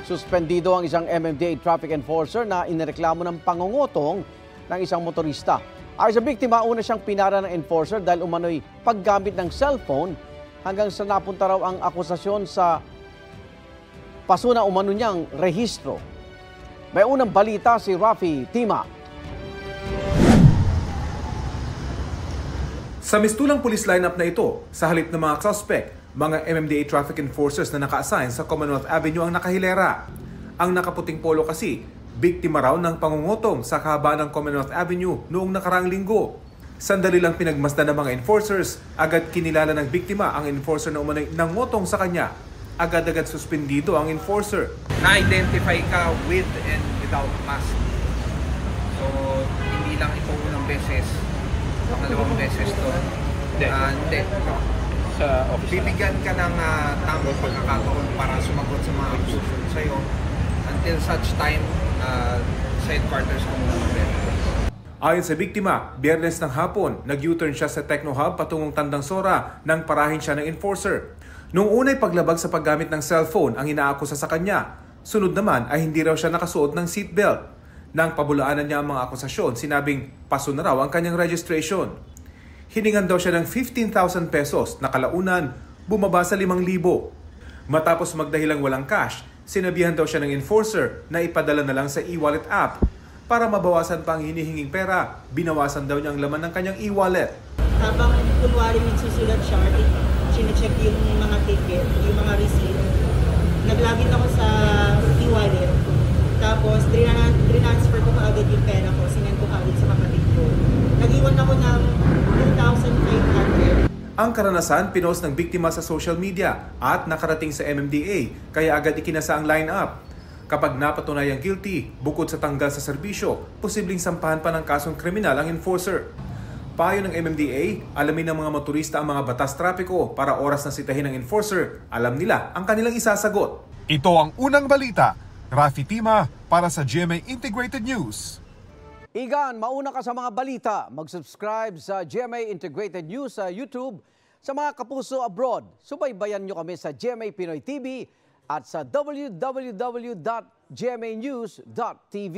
Suspendido ang isang MMDA traffic enforcer na inireklamo ng pangungutong ng isang motorista. Ayon sa biktima, una siyang pinara ng enforcer dahil umano'y paggamit ng cellphone hanggang sa napunta raw ang akusasyon sa pasuna umano niyang rehistro. May unang balita si Rafi Tima. Sa mistulang police lineup na ito, sa halip ng mga suspect, mga MMDA traffic enforcers na naka-assign sa Commonwealth Avenue ang nakahilera. Ang nakaputing polo kasi, biktima raw ng pangungutong sa kahabaan ng Commonwealth Avenue noong nakaraang linggo. Sandali lang pinagmasdan ng mga enforcers, agad kinilala ng biktima ang enforcer na umano'y nangutong sa kanya. Agad-agad suspendido ang enforcer. Na-identify ka with and without mask. So, hindi lang ito unang beses, pangalawang beses to. Hindi. Sa office. Bibigyan ka ng tamang pagkakataon para sumagot sa mga susunod sa'yo until such time sa headquarters ko muna mag-verify. Ayon sa biktima, Biyernes ng hapon, nag-U-turn siya sa Techno Hub patungong Tandang Sora nang parahin siya ng enforcer. Noong una'y paglabag sa paggamit ng cellphone ang inaakusa sa kanya. Sunod naman ay hindi raw siya nakasuot ng seatbelt. Nang pabulaanan niya ang mga akusasyon, sinabing paso na raw ang kanyang registration. Hiningan daw siya ng 15,000 pesos na kalaunan bumaba sa 5,000. Matapos magdahilang walang cash, sinabihan daw siya ng enforcer na ipadala na lang sa e-wallet app. Para mabawasan pa ang hinihinging pera, binawasan daw niya ang laman ng kanyang e-wallet. Habang kunwari nagsusulat siya, chinecheck yung mga ticket, yung mga receipt, naglagin ako sa e-wallet. Tapos, transfer ko kaagad yung pera ko, sinend ko kaagad sa kapatid ko. Nag-iwan ako ng 2,500. Ang karanasan, pinost ng biktima sa social media at nakarating sa MMDA, kaya agad ikinasa ang line-up. Kapag napatunayang guilty, bukod sa tanggal sa serbisyo, posibleng sampahan pa ng kasong kriminal ang enforcer. Payo ng MMDA, alamin ng mga motorista ang mga batas trapiko para oras na sitahin ng enforcer, alam nila ang kanilang isasagot. Ito ang unang balita. Rafi Tima para sa GMA Integrated News. Igan, mauna ka sa mga balita. Mag-subscribe sa GMA Integrated News sa YouTube. Sa mga kapuso abroad, subaybayan nyo kami sa GMA Pinoy TV at sa www.gmanews.tv.